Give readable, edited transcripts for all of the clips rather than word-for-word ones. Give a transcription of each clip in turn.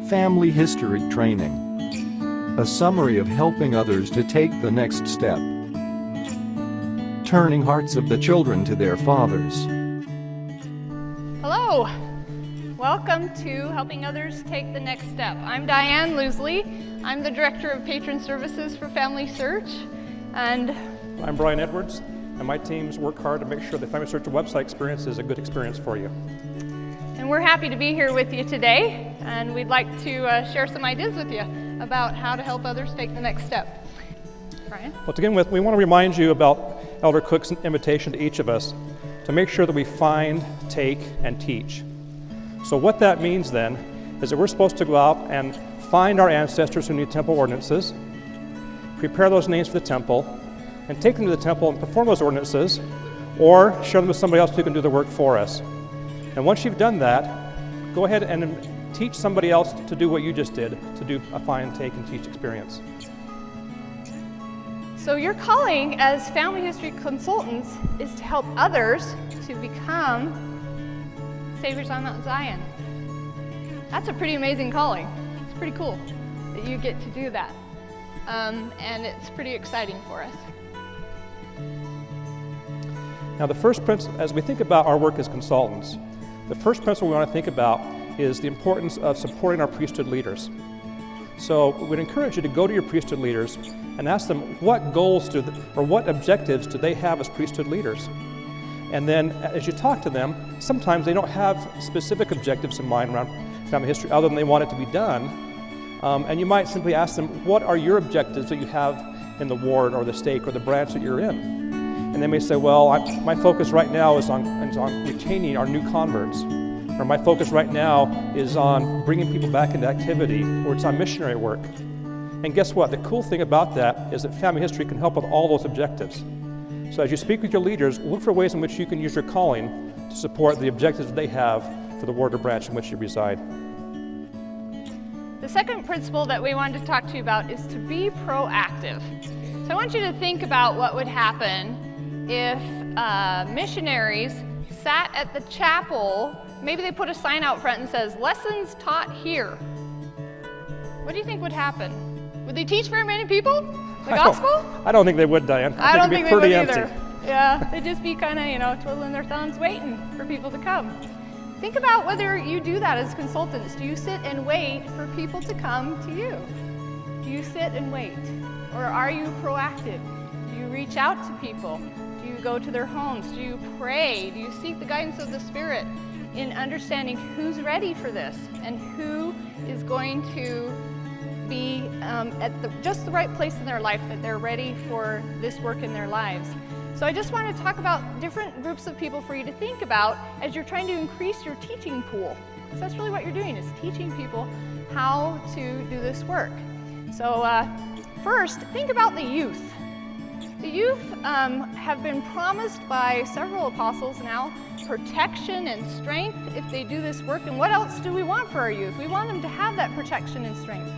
Family history training. A summary of helping others to take the next step. Turning hearts of the children to their fathers. Hello. Welcome to Helping Others Take the Next Step. I'm Diane Loosley. I'm the Director of Patron Services for Family Search. And I'm Brian Edwards, and my teams work hard to make sure the Family Search website experience is a good experience for you. And we're happy to be here with you today, and we'd like to share some ideas with you about how to help others take the next step. Brian? Well, to begin with, we want to remind you about Elder Cook's invitation to each of us to make sure that we find, take, and teach. So what that means then is that we're supposed to go out and find our ancestors who need temple ordinances, prepare those names for the temple, and take them to the temple and perform those ordinances, or share them with somebody else who can do the work for us. And once you've done that, go ahead and teach somebody else to do what you just did, to do a find, take, and teach experience. So your calling as family history consultants is to help others to become Saviors on Mount Zion. That's a pretty amazing calling. It's pretty cool that you get to do that. And it's pretty exciting for us. Now the first principle, as we think about our work as consultants, the first principle we want to think about is the importance of supporting our priesthood leaders. So we would encourage you to go to your priesthood leaders and ask them what goals or what objectives do they have as priesthood leaders. And then as you talk to them, sometimes they don't have specific objectives in mind around family history other than they want it to be done. And you might simply ask them, what are your objectives that you have in the ward or the stake or the branch that you're in? And they may say, well, my focus right now is on retaining our new converts. Or my focus right now is on bringing people back into activity, or it's on missionary work. And guess what? The cool thing about that is that family history can help with all those objectives. So as you speak with your leaders, look for ways in which you can use your calling to support the objectives they have for the ward or branch in which you reside. The second principle that we wanted to talk to you about is to be proactive. So I want you to think about what would happen if missionaries sat at the chapel. Maybe they put a sign out front and says, "Lessons taught here." What do you think would happen? Would they teach very many people the gospel? I don't think they would, Diane. I don't think they would empty. either. Yeah, they'd just be kind of, twiddling their thumbs waiting for people to come. Think about whether you do that as consultants. Do you sit and wait for people to come to you? Do you sit and wait? Or are you proactive? Do you reach out to people? Do you go to their homes? Do you pray? Do you seek the guidance of the Spirit in understanding who's ready for this and who is going to be at just the right place in their life, that they're ready for this work in their lives? So I just want to talk about different groups of people for you to think about as you're trying to increase your teaching pool. Because that's really what you're doing, is teaching people how to do this work. So first, think about the youth. The youth have been promised by several apostles now protection and strength if they do this work. And what else do we want for our youth? We want them to have that protection and strength.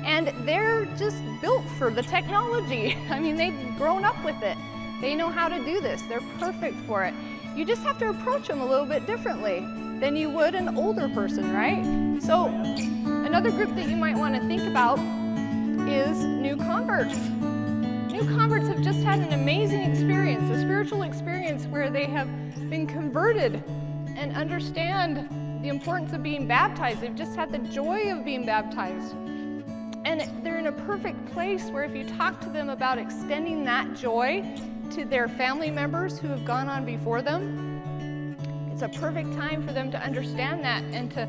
And they're just built for the technology. I mean, they've grown up with it. They know how to do this. They're perfect for it. You just have to approach them a little bit differently than you would an older person, right? So another group that you might want to think about is new converts. New converts have just had an amazing experience, a spiritual experience where they have been converted and understand the importance of being baptized. They've just had the joy of being baptized. And they're in a perfect place where if you talk to them about extending that joy to their family members who have gone on before them, it's a perfect time for them to understand that and to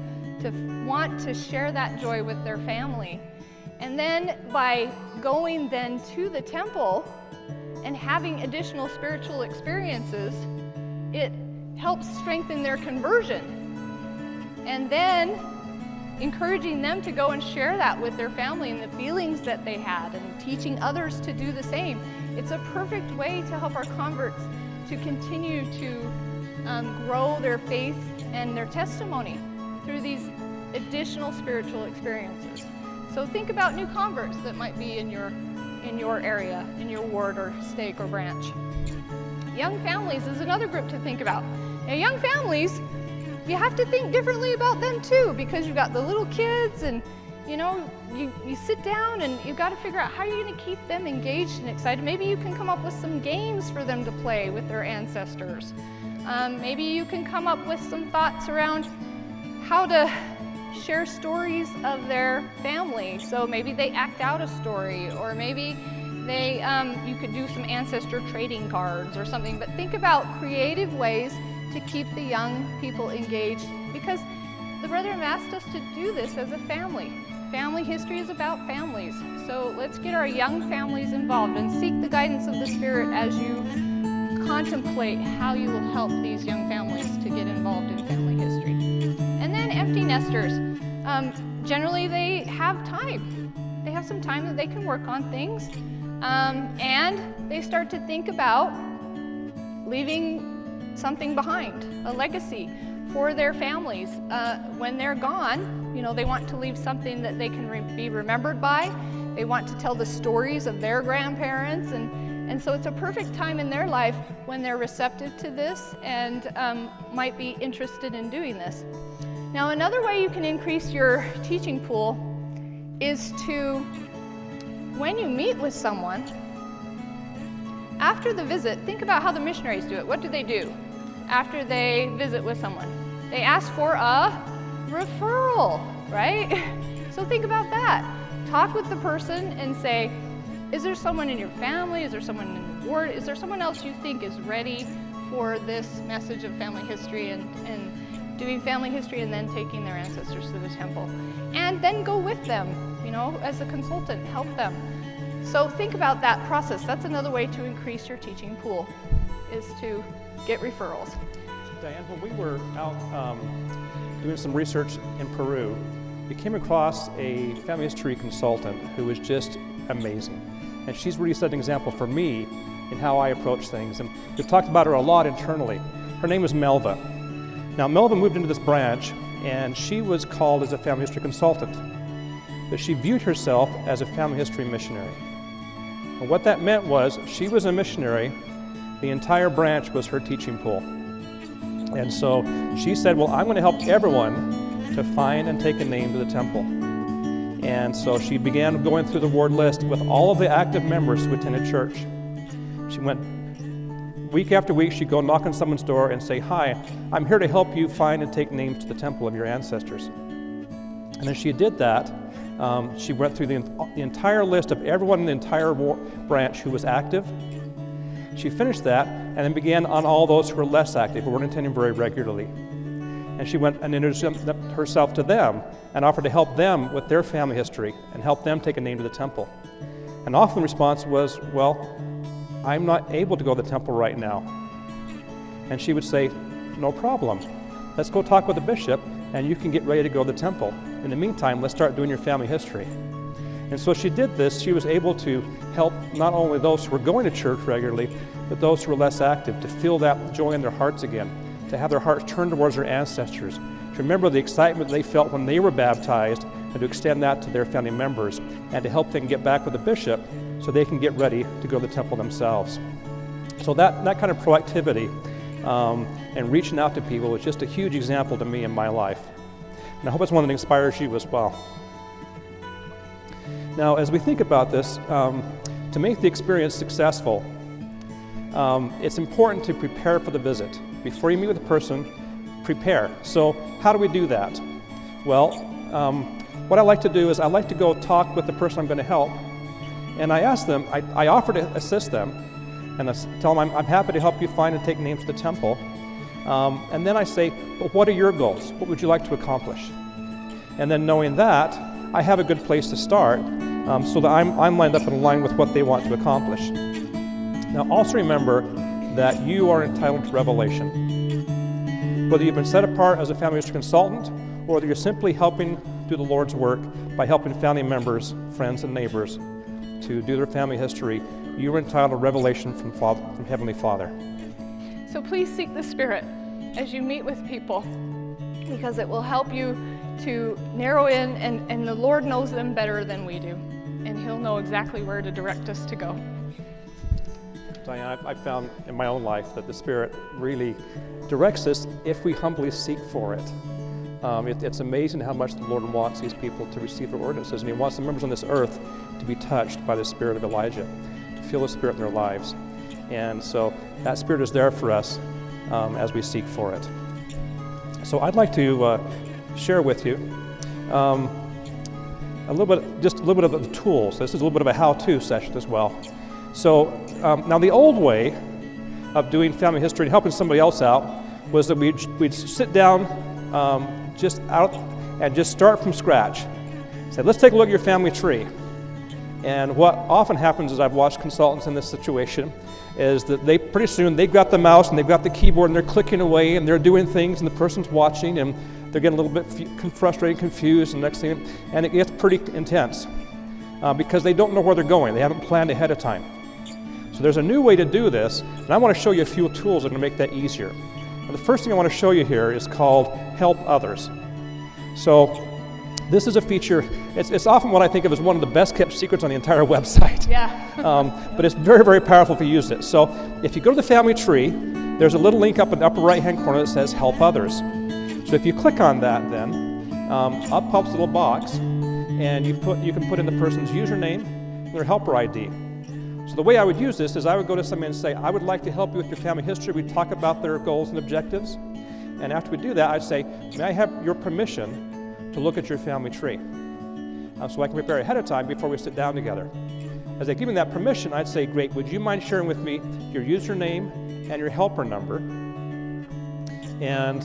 want to share that joy with their family. And then by going then to the temple and having additional spiritual experiences, it helps strengthen their conversion. And then encouraging them to go and share that with their family and the feelings that they had, and teaching others to do the same. It's a perfect way to help our converts to continue to grow their faith and their testimony through these additional spiritual experiences. So think about new converts that might be in your area, in your ward or stake or branch. Young families is another group to think about. Now, young families, you have to think differently about them too, because you've got the little kids and you know, you sit down and you've got to figure out how you're going to keep them engaged and excited. Maybe you can come up with some games for them to play with their ancestors. Maybe you can come up with some thoughts around how to share stories of their family. So maybe they act out a story, or maybe you could do some ancestor trading cards or something. But think about creative ways to keep the young people engaged, because the Brethren have asked us to do this as a family. Family history is about families. So let's get our young families involved and seek the guidance of the Spirit as you contemplate how you will help these young families to get involved in family history. And then empty nesters. Generally they have time. They have some time that they can work on things. And they start to think about leaving something behind, a legacy for their families. When they're gone, you know, they want to leave something that they can be remembered by. They want to tell the stories of their grandparents, and so it's a perfect time in their life when they're receptive to this and might be interested in doing this. Now, another way you can increase your teaching pool is to, when you meet with someone, after the visit, think about how the missionaries do it. What do they do after they visit with someone? They ask for a referral, right? So think about that. Talk with the person and say, is there someone in your family? Is there someone in the ward? Is there someone else you think is ready for this message of family history and doing family history and then taking their ancestors to the temple? And then go with them, you know, as a consultant, help them. So think about that process. That's another way to increase your teaching pool, is to get referrals. Diane, when we were out doing some research in Peru, we came across a family history consultant who was just amazing. And she's really set an example for me in how I approach things. And we've talked about her a lot internally. Her name is Melva. Now, Melva moved into this branch, and she was called as a family history consultant. But she viewed herself as a family history missionary. And what that meant was she was a missionary. The entire branch was her teaching pool. And so she said, well, I'm going to help everyone to find and take a name to the temple. And so she began going through the ward list with all of the active members who attended church. She went week after week, she'd go knock on someone's door and say, hi, I'm here to help you find and take names to the temple of your ancestors. And as she did that, she went through the entire list of everyone in the entire branch who was active. She finished that and then began on all those who were less active, who weren't attending very regularly. And she went and introduced herself to them and offered to help them with their family history and help them take a name to the temple. And often the response was, well, I'm not able to go to the temple right now. And she would say, no problem. Let's go talk with the bishop and you can get ready to go to the temple. In the meantime, let's start doing your family history. And so she did this. She was able to help not only those who were going to church regularly, but those who were less active, to feel that joy in their hearts again, to have their hearts turned towards their ancestors, to remember the excitement they felt when they were baptized, and to extend that to their family members, and to help them get back with the bishop so they can get ready to go to the temple themselves. So that kind of proactivity and reaching out to people was just a huge example to me in my life. And I hope it's one that inspires you as well. Now, as we think about this, to make the experience successful, it's important to prepare for the visit. Before you meet with a person, prepare. So how do we do that? Well, what I like to do is I like to go talk with the person I'm going to help, and I ask them, I offer to assist them, and I tell them I'm happy to help you find and take names to the temple. And then I say, but what are your goals? What would you like to accomplish? And then knowing that, I have a good place to start so that I'm lined up in line with what they want to accomplish. Now also remember that you are entitled to revelation. Whether you've been set apart as a family history consultant or whether you're simply helping do the Lord's work by helping family members, friends, and neighbors to do their family history, you are entitled to revelation from Heavenly Father. So please seek the Spirit as you meet with people, because it will help you to narrow in, and the Lord knows them better than we do, and He'll know exactly where to direct us to go. Diane, I found in my own life that the Spirit really directs us if we humbly seek for it. It's amazing how much the Lord wants these people to receive their ordinances, and He wants the members on this earth to be touched by the spirit of Elijah, to feel the Spirit in their lives. And so that Spirit is there for us as we seek for it. So I'd like to share with you just a little bit of the tools. This is a little bit of a how-to session as well. So now the old way of doing family history and helping somebody else out was that we'd sit down just start from scratch. Say, let's take a look at your family tree. And what often happens is I've watched consultants in this situation is that pretty soon they've got the mouse and they've got the keyboard and they're clicking away and they're doing things and the person's watching and they're getting a little bit frustrated, confused, and next thing, and it gets pretty intense because they don't know where they're going. They haven't planned ahead of time. So there's a new way to do this, and I want to show you a few tools that are going to make that easier. And the first thing I want to show you here is called Help Others. So this is a feature, it's often what I think of as one of the best kept secrets on the entire website. Yeah. But it's very, very powerful if you use it. So if you go to the family tree, there's a little link up in the upper right-hand corner that says Help Others. So if you click on that then, up pops a little box, and you can put in the person's username and their helper ID. So the way I would use this is I would go to somebody and say, I would like to help you with your family history. We'd talk about their goals and objectives. And after we do that, I'd say, may I have your permission to look at your family tree? So I can prepare ahead of time before we sit down together. As they give me that permission, I'd say, great, would you mind sharing with me your username and your helper number? And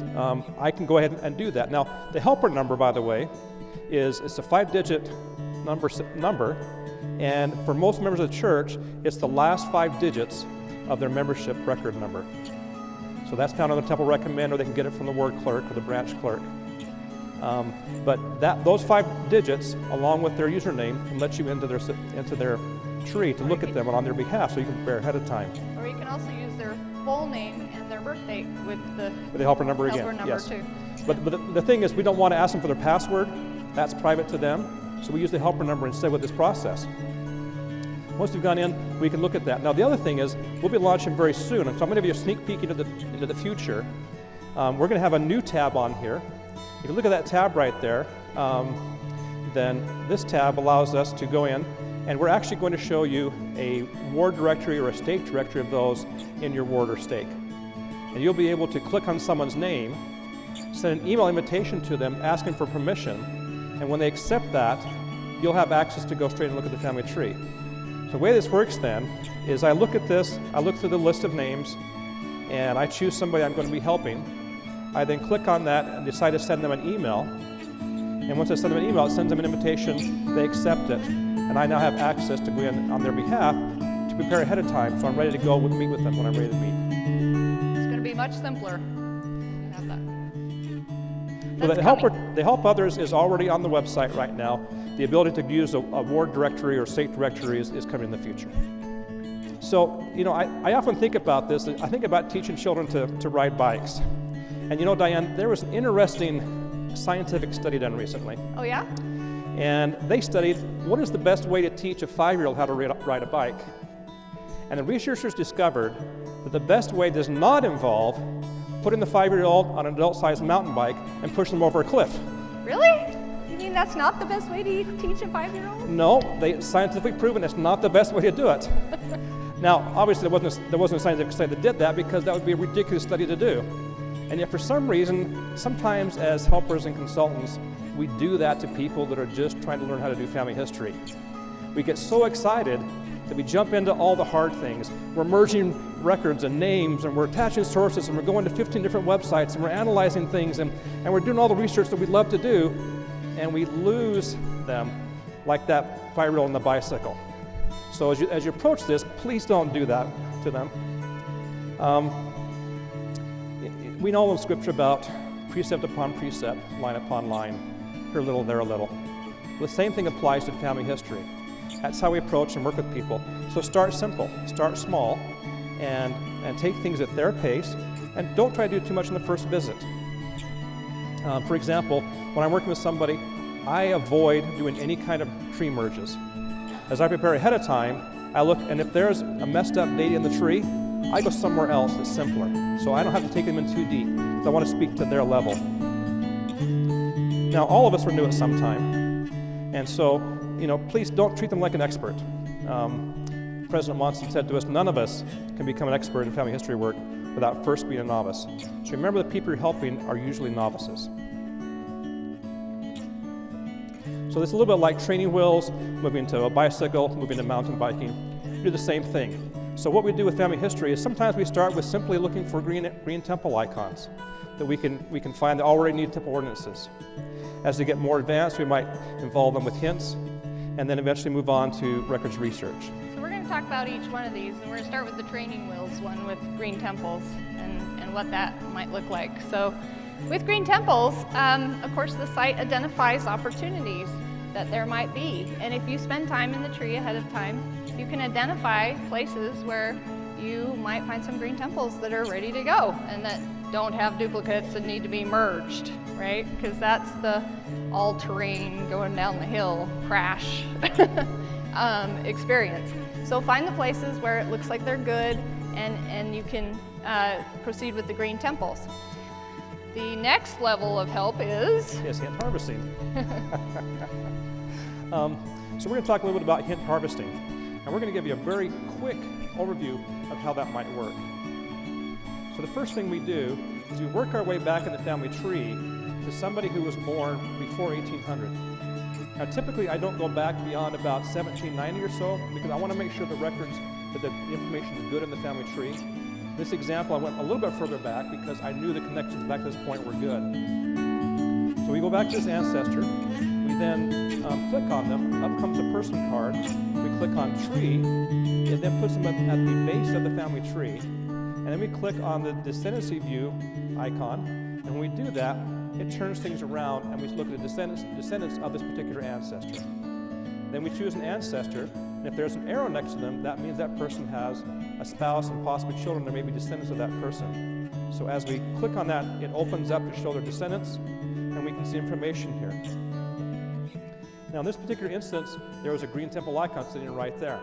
I can go ahead and do that. Now, the helper number, by the way, it's a 5-digit number, and for most members of the church, it's the last 5 digits of their membership record number. So that's found on the Temple Recommend, or they can get it from the ward clerk or the branch clerk. But those 5 digits, along with their username, can let you into their tree to look at them on their behalf, so you can prepare ahead of time. Or you can also use their full name and their birth date with the helper number again. Helper number yes. too. But the thing is, we don't want to ask them for their password. That's private to them. So we use the helper number instead with this process. Once we've gone in, we can look at that. Now the other thing is, we'll be launching very soon, and so I'm going to give you a sneak peek into the future. We're going to have a new tab on here. If you look at that tab right there, then this tab allows us to go in, and we're actually going to show you a ward directory or a stake directory of those in your ward or stake. And you'll be able to click on someone's name, send an email invitation to them asking for permission, and when they accept that, you'll have access to go straight and look at the family tree. So the way this works then is I look at this, I look through the list of names, and I choose somebody I'm going to be helping. I then click on that and decide to send them an email. And once I send them an email, it sends them an invitation, they accept it, and I now have access to go in on their behalf to prepare ahead of time, so I'm ready to go meet with them when I'm ready to meet. It's going to be much simpler. You have that. So the Help Others is already on the website right now. The ability to use a ward directory or stake directory is coming in the future. So, I often think about this. I think about teaching children to ride bikes. And Diane, there was an interesting scientific study done recently. Oh, yeah? And they studied what is the best way to teach a 5-year-old how to ride a bike. And the researchers discovered that the best way does not involve putting the 5-year-old on an adult-sized mountain bike and pushing them over a cliff. Really? You mean that's not the best way to teach a 5-year-old? No, they scientifically proven it's not the best way to do it. Now, obviously there wasn't a scientific study that did that because that would be a ridiculous study to do. And yet for some reason, sometimes as helpers and consultants, we do that to people that are just trying to learn how to do family history. We get so excited that we jump into all the hard things. We're merging records and names, and we're attaching sources, and we're going to 15 different websites, and we're analyzing things, and we're doing all the research that we love to do, and we lose them like that 5-year-old on the bicycle. So as you approach this, please don't do that to them. We know in Scripture about precept upon precept, line upon line, here a little, there a little. The same thing applies to family history. That's how we approach and work with people. So start simple, start small, and take things at their pace, and don't try to do too much in the first visit. For example, when I'm working with somebody, I avoid doing any kind of tree merges. As I prepare ahead of time, I look, and if there's a messed up date in the tree, I go somewhere else that's simpler. So I don't have to take them in too deep, because I want to speak to their level. Now, all of us are new at some time, and so, please don't treat them like an expert. President Monson said to us, none of us can become an expert in family history work without first being a novice. So remember, the people you're helping are usually novices. So this is a little bit like training wheels, moving to a bicycle, moving to mountain biking. We do the same thing. So what we do with family history is sometimes we start with simply looking for green temple icons that we can find that already need temple ordinances. As they get more advanced, we might involve them with hints, and then eventually move on to records research. So we're going to talk about each one of these, and we're going to start with the training wheels one with green temples and what that might look like. So with green temples, of course, the site identifies opportunities that there might be. And if you spend time in the tree ahead of time, you can identify places where you might find some green temples that are ready to go and that don't have duplicates and need to be merged, right? Because that's the all-terrain going down the hill crash experience. So find the places where it looks like they're good and you can proceed with the green temples. The next level of help is? Yes, hint harvesting. So we're going to talk a little bit about hint harvesting, and we're going to give you a very quick overview of how that might work. So the first thing we do is we work our way back in the family tree to somebody who was born before 1800. Now typically I don't go back beyond about 1790 or so because I want to make sure the records, that the information is good in the family tree. In this example I went a little bit further back because I knew the connections back to this point were good. So we go back to this ancestor, we then click on them, up comes a person card, we click on tree, it then puts them at the base of the family tree, and then we click on the descendancy view icon, and when we do that, it turns things around and we look at the descendants of this particular ancestor. Then we choose an ancestor, and if there's an arrow next to them, that means that person has a spouse and possibly children. There may be descendants of that person. So as we click on that, it opens up to show their descendants, and we can see information here. Now in this particular instance, there was a green temple icon sitting right there.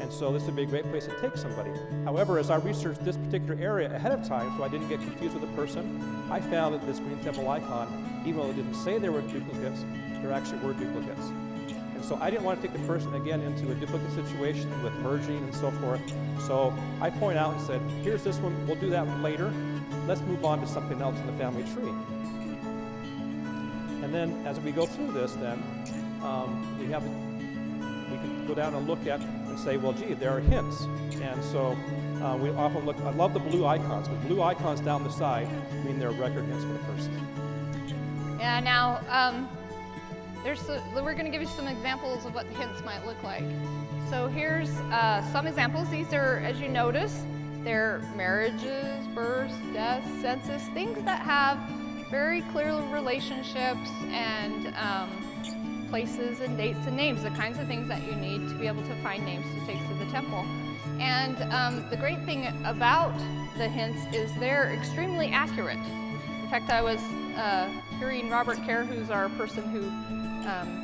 And so this would be a great place to take somebody. However, as I researched this particular area ahead of time, so I didn't get confused with the person, I found that this green temple icon, even though it didn't say there were duplicates, there actually were duplicates. And so I didn't want to take the person again into a duplicate situation with merging and so forth. So I point out and said, here's this one, we'll do that one later. Let's move on to something else in the family tree. And then as we go through this then, we can go down and look at and say, well, gee, there are hints. And so we often look, I love the blue icons, because blue icons down the side mean they're record hints for the person. Yeah, now we're going to give you some examples of what the hints might look like. So here's some examples. These are, as you notice, they're marriages, births, deaths, census, things that have very clear relationships and places and dates and names, the kinds of things that you need to be able to find names to take to the temple. And the great thing about the hints is they're extremely accurate. In fact, I was hearing Robert Kerr, who's our person who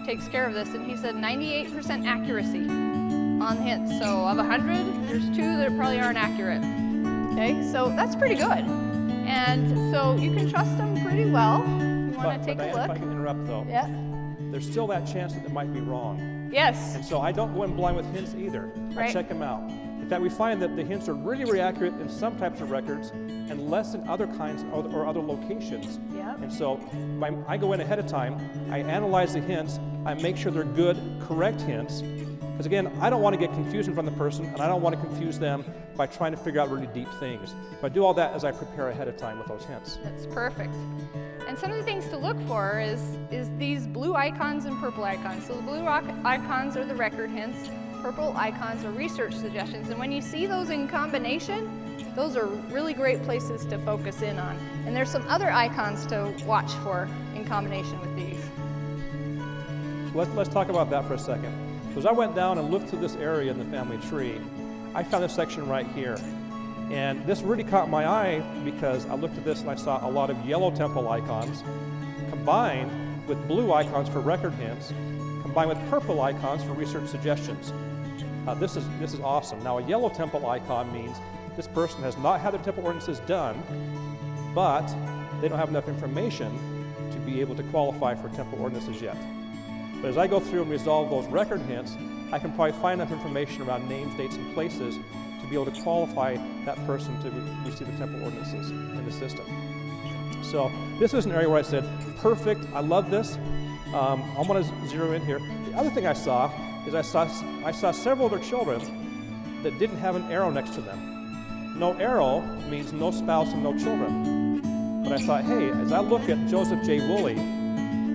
takes care of this, and he said 98% accuracy on hints. So of 100, there's 2 that probably aren't accurate. Okay, so that's pretty good. And so you can trust them pretty well. You want to take a look. If I can interrupt though. Yeah. There's still that chance that it might be wrong. Yes. And so I don't go in blind with hints either. Right. I check them out. In fact, we find that the hints are really, really accurate in some types of records and less in other kinds or other locations. Yeah. And so I go in ahead of time, I analyze the hints, I make sure they're good, correct hints. Because again, I don't want to get confusion from the person, and I don't want to confuse them by trying to figure out really deep things. So I do all that as I prepare ahead of time with those hints. That's perfect. And some of the things to look for is these blue icons and purple icons. So the blue icons are the record hints, purple icons are research suggestions. And when you see those in combination, those are really great places to focus in on. And there's some other icons to watch for in combination with these. Let's talk about that for a second. So as I went down and looked through this area in the family tree, I found this section right here. And this really caught my eye because I looked at this and I saw a lot of yellow temple icons combined with blue icons for record hints, combined with purple icons for research suggestions. This is awesome. Now a yellow temple icon means this person has not had their temple ordinances done, but they don't have enough information to be able to qualify for temple ordinances yet. But as I go through and resolve those record hints, I can probably find enough information around names, dates, and places to be able to qualify that person to receive the temple ordinances in the system. So this was an area where I said, perfect, I love this. I want to zero in here. The other thing I saw is I saw several other children that didn't have an arrow next to them. No arrow means no spouse and no children. But I thought, hey, as I look at Joseph J. Woolley,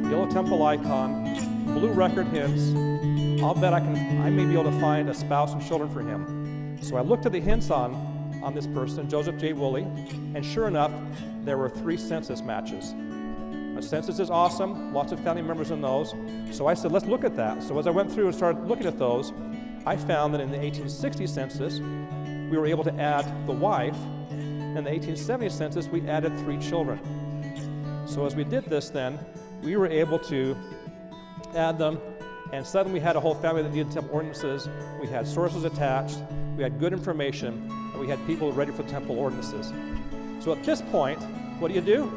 yellow temple icon, blue record hints, I'll bet I may be able to find a spouse and children for him. So I looked at the hints on this person, Joseph J. Woolley, and sure enough, there were 3 census matches. A census is awesome, lots of family members in those. So I said, let's look at that. So as I went through and started looking at those, I found that in the 1860 census, we were able to add the wife. In the 1870 census, we added 3 children. So as we did this then, we were able to add them, and suddenly we had a whole family that needed temple ordinances. We had sources attached, we had good information, and we had people ready for temple ordinances. So at this point, what do?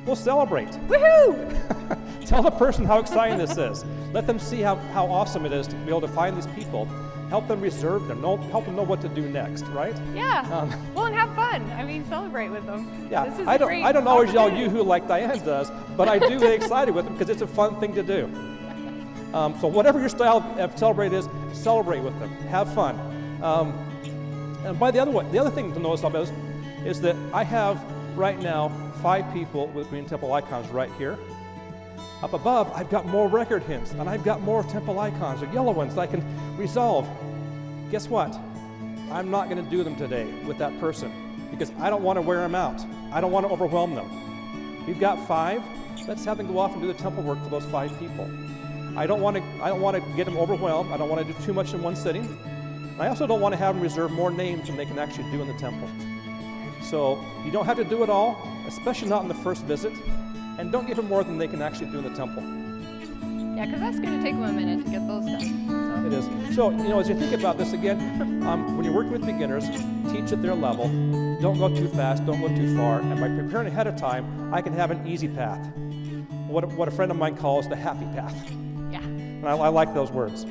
We'll celebrate. Woohoo! Tell the person how exciting this is. Let them see how awesome it is to be able to find these people. Help them reserve them. Help them know what to do next, right? Yeah. Well, and have fun. I mean, celebrate with them. Yeah. This is I don't always yell opportunity. yoo-hoo like Diane does, but I do get excited with them because it's a fun thing to do. So whatever your style of celebrate is, celebrate with them. Have fun. And by the other thing to notice about this is that I have right now 5 people with green temple icons right here. Up above, I've got more record hints, and I've got more temple icons, or yellow ones that I can resolve. Guess what? I'm not going to do them today with that person because I don't want to wear them out. I don't want to overwhelm them. We've got 5. Let's have them go off and do the temple work for those 5 people. I don't want to get them overwhelmed. I don't want to do too much in one sitting. I also don't want to have them reserve more names than they can actually do in the temple. So you don't have to do it all, especially not in the first visit. And don't give them more than they can actually do in the temple. Yeah, because that's going to take them a minute to get those done. It is. So, as you think about this again, when you're working with beginners, teach at their level. Don't go too fast, don't go too far. And by preparing ahead of time, I can have an easy path. What a friend of mine calls the happy path. Yeah. And I like those words.